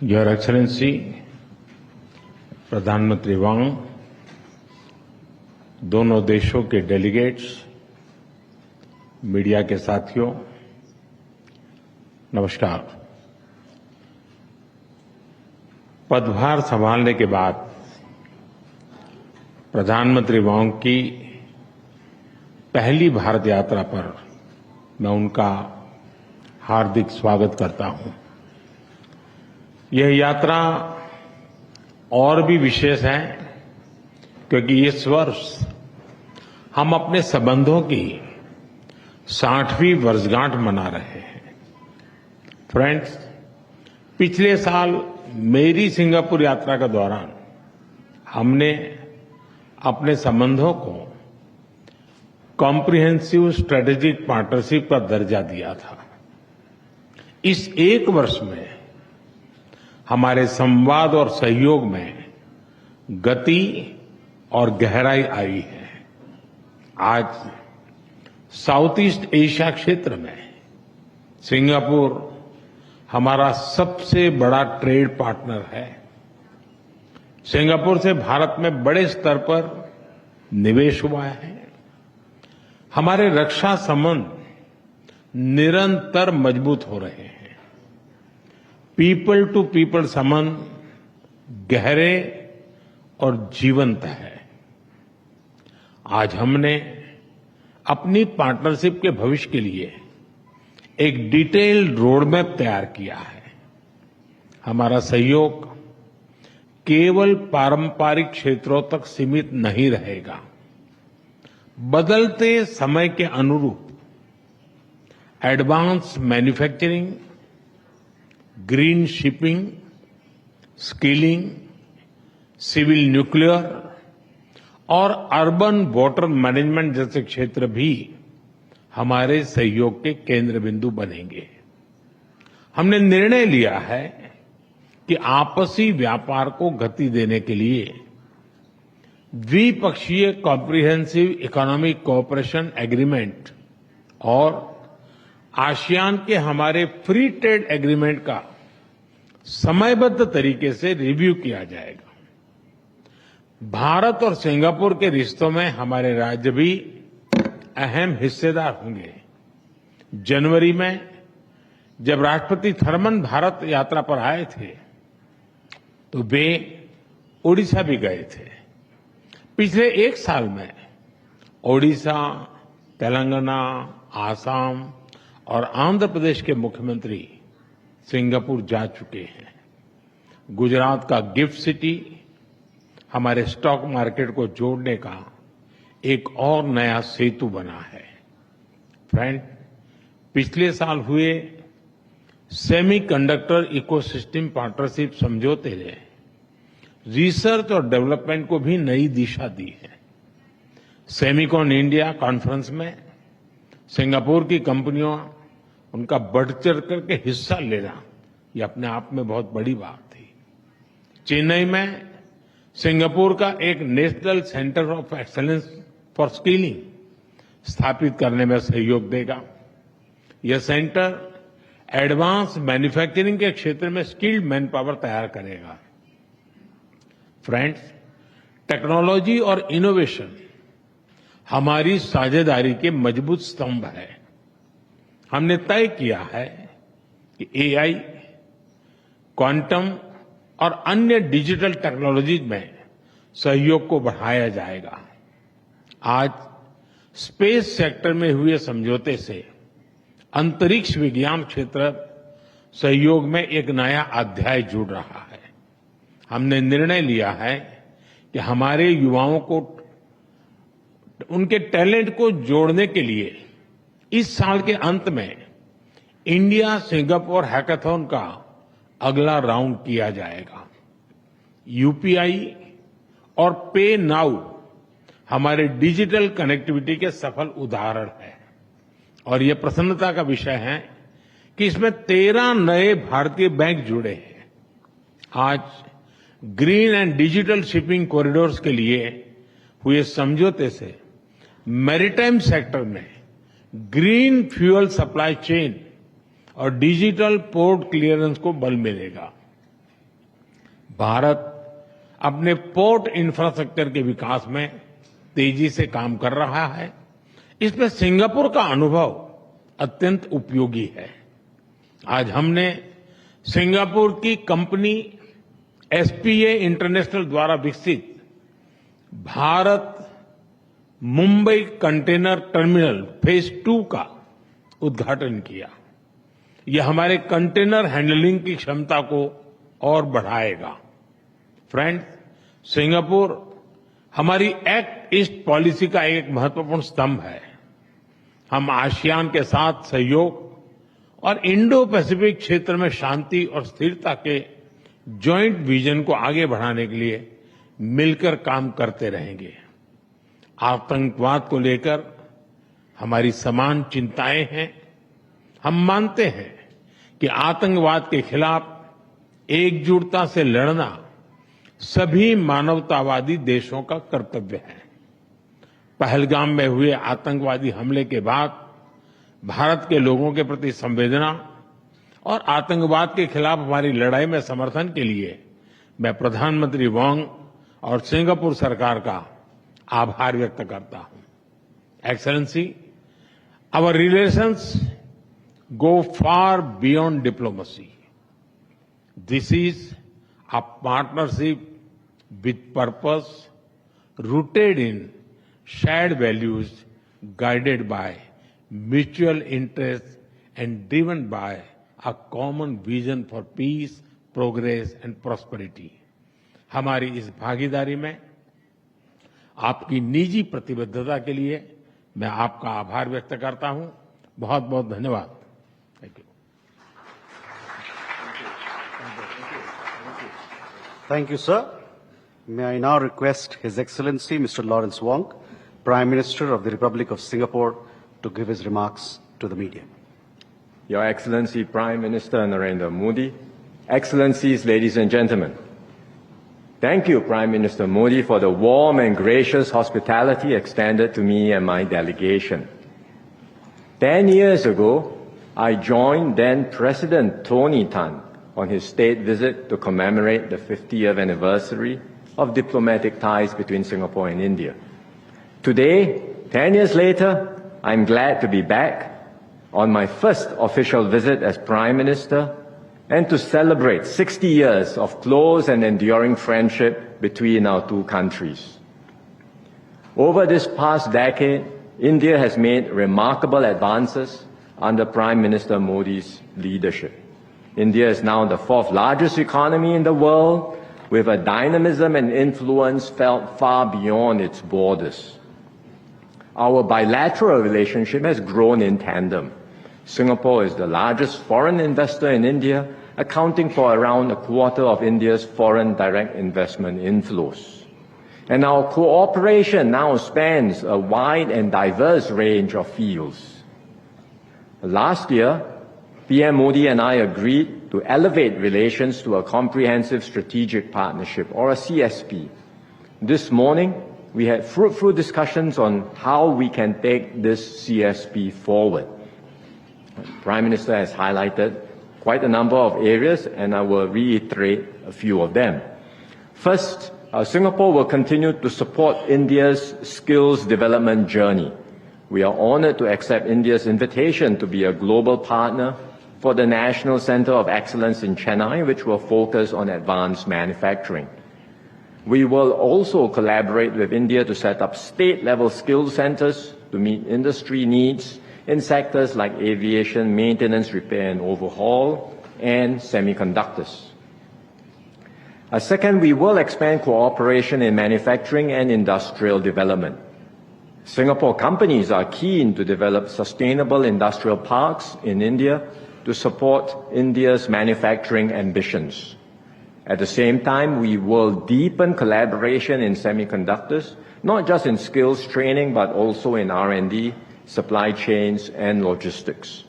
Your excellency प्रधानमंत्री वांग, दोनों देशों के डेलीगेट्स, मीडिया के साथियों, नमस्कार। पदभार संभालने के बाद प्रधानमंत्री वांग की पहली भारत यात्रा पर मैं उनका हार्दिक स्वागत करता हूं। यह यात्रा और भी विशेष है क्योंकि इस वर्ष हम अपने संबंधों की 60वीं वर्षगांठ मना रहे हैं। फ्रेंड्स, पिछले साल मेरी सिंगापुर यात्रा के दौरान हमने अपने संबंधों को कॉम्प्रिहेंसिव स्ट्रेटेजिक पार्टनरशिप का दर्जा दिया था। इस एक वर्ष में हमारे संवाद और सहयोग में गति और गहराई आई है। आज साउथ ईस्ट एशिया क्षेत्र में सिंगापुर हमारा सबसे बड़ा ट्रेड पार्टनर है। सिंगापुर से भारत में बड़े स्तर पर निवेश हुआ है। हमारे रक्षा संबंध निरंतर मजबूत हो रहे हैं। पीपल टू पीपल संबंध गहरे और जीवंत है। आज हमने अपनी पार्टनरशिप के भविष्य के लिए एक डिटेल्ड रोड मैप तैयार किया है। हमारा सहयोग केवल पारंपरिक क्षेत्रों तक सीमित नहीं रहेगा। बदलते समय के अनुरूप advance manufacturing, green shipping, skilling, civil nuclear और अर्बन वाटर मैनेजमेंट जैसे क्षेत्र भी हमारे सहयोग के केंद्र बिंदु बनेंगे। हमने निर्णय लिया है कि आपसी व्यापार को गति देने के लिए द्विपक्षीय कॉम्प्रिहेंसिव इकोनॉमिक कोऑपरेशन एग्रीमेंट और आसियान के हमारे फ्री ट्रेड एग्रीमेंट का समयबद्ध तरीके से रिव्यू किया जाएगा। भारत और सिंगापुर के रिश्तों में हमारे राज्य भी अहम हिस्सेदार होंगे। जनवरी में जब राष्ट्रपति थर्मन भारत यात्रा पर आए थे तो वे ओडिशा भी गए थे। पिछले एक साल में ओडिशा, तेलंगाना, आसाम और आंध्र प्रदेश के मुख्यमंत्री सिंगापुर जा चुके हैं। गुजरात का गिफ्ट सिटी हमारे स्टॉक मार्केट को जोड़ने का एक और नया सेतु बना है। फ्रेंड, पिछले साल हुए सेमीकंडक्टर इकोसिस्टम पार्टनरशिप समझौते ने रिसर्च और डेवलपमेंट को भी नई दिशा दी है। सेमिकॉन इंडिया कॉन्फ्रेंस में सिंगापुर की कंपनियों उनका बढ़ चढ़ करके हिस्सा लेना ये अपने आप में बहुत बड़ी बात थी। चेन्नई में सिंगापुर का एक national centre of excellence for skilling स्थापित करने में सहयोग देगा। यह सेंटर एडवांस मैन्युफैक्चरिंग के क्षेत्र में स्किल्ड मैन पावर तैयार करेगा। फ्रेंड्स, टेक्नोलॉजी और इनोवेशन हमारी साझेदारी के मजबूत स्तंभ है। हमने तय किया है कि एआई, क्वांटम और अन्य डिजिटल टेक्नोलॉजीज में सहयोग को बढ़ाया जाएगा। आज स्पेस सेक्टर में हुए समझौते से अंतरिक्ष विज्ञान क्षेत्र सहयोग में एक नया अध्याय जुड़ रहा है। हमने निर्णय लिया है कि हमारे युवाओं को उनके टैलेंट को जोड़ने के लिए इस साल के अंत में इंडिया सिंगापुर हैकाथॉन का अगला राउंड किया जाएगा। यूपीआई और पे नाउ हमारे डिजिटल कनेक्टिविटी के सफल उदाहरण हैं और ये प्रसन्नता का विषय है कि इसमें 13 नए भारतीय बैंक जुड़े हैं। आज green and digital shipping corridors के लिए हुए समझौते से मैरीटाइम सेक्टर में ग्रीन फ्यूल सप्लाई चेन और डिजिटल पोर्ट क्लियरेंस को बल मिलेगा। भारत अपने पोर्ट इंफ्रास्ट्रक्चर के विकास में तेजी से काम कर रहा है। इसमें सिंगापुर का अनुभव अत्यंत उपयोगी है। आज हमने सिंगापुर की कंपनी एसपीए इंटरनेशनल द्वारा विकसित Bharat Mumbai container terminal phase 2 का उद्घाटन किया। यह हमारे कंटेनर हैंडलिंग की क्षमता को और बढ़ाएगा। फ्रेंड्स, सिंगापुर हमारी एक्ट ईस्ट पॉलिसी का एक महत्वपूर्ण स्तंभ है। हम आसियान के साथ सहयोग और इंडो पैसिफिक क्षेत्र में शांति और स्थिरता के जॉइंट विजन को आगे बढ़ाने के लिए मिलकर काम करते रहेंगे। आतंकवाद को लेकर हमारी समान चिंताएं हैं। हम मानते हैं कि आतंकवाद के खिलाफ एकजुटता से लड़ना सभी मानवतावादी देशों का कर्तव्य है। पहलगाम में हुए आतंकवादी हमले के बाद भारत के लोगों के प्रति संवेदना और आतंकवाद के खिलाफ हमारी लड़ाई में समर्थन के लिए मैं प्रधानमंत्री वांग और सिंगापुर सरकार का आभार व्यक्त करता हूं। Excellency, our relations go far beyond diplomacy. This is a partnership with purpose, rooted in shared values, guided by mutual interests and driven by a common vision for peace, progress and prosperity. हमारी इस भागीदारी में आपकी निजी प्रतिबद्धता के लिए मैं आपका आभार व्यक्त करता हूं। बहुत बहुत धन्यवाद। Thank you. Thank you, sir. May I now request His Excellency Mr. Lawrence Wong, Prime Minister of the Republic of Singapore, to give his remarks to the media. Your Excellency Prime Minister Narendra Modi, Excellencies, ladies and gentlemen, thank you, Prime Minister Modi, for the warm and gracious hospitality extended to me and my delegation. 10 years ago, I joined then President Tony Tan on his state visit to commemorate the 50th anniversary of diplomatic ties between Singapore and India. Today, 10 years later, I'm glad to be back on my first official visit as Prime Minister and to celebrate 60 years of close and enduring friendship between our two countries. Over this past decade, India has made remarkable advances under Prime Minister Modi's leadership. India is now the fourth largest economy in the world, with a dynamism and influence felt far beyond its borders. Our bilateral relationship has grown in tandem. Singapore is the largest foreign investor in India, accounting for around a quarter of India's foreign direct investment inflows. And our cooperation now spans a wide and diverse range of fields. Last year, PM Modi and I agreed to elevate relations to a comprehensive strategic partnership, or a CSP. This morning, we had fruitful discussions on how we can take this CSP forward. The Prime Minister has highlighted quite a number of areas, and I will reiterate a few of them. First, Singapore will continue to support India's skills development journey. We are honored to accept India's invitation to be a global partner for the National Center of Excellence in Chennai, which will focus on advanced manufacturing. We will also collaborate with India to set up state-level skills centers to meet industry needs in sectors like aviation, maintenance, repair and overhaul, and semiconductors. Second, we will expand cooperation in manufacturing and industrial development. Singapore companies are keen to develop sustainable industrial parks in India to support India's manufacturing ambitions. At the same time, we will deepen collaboration in semiconductors, not just in skills training, but also in R&D, supply chains, and logistics.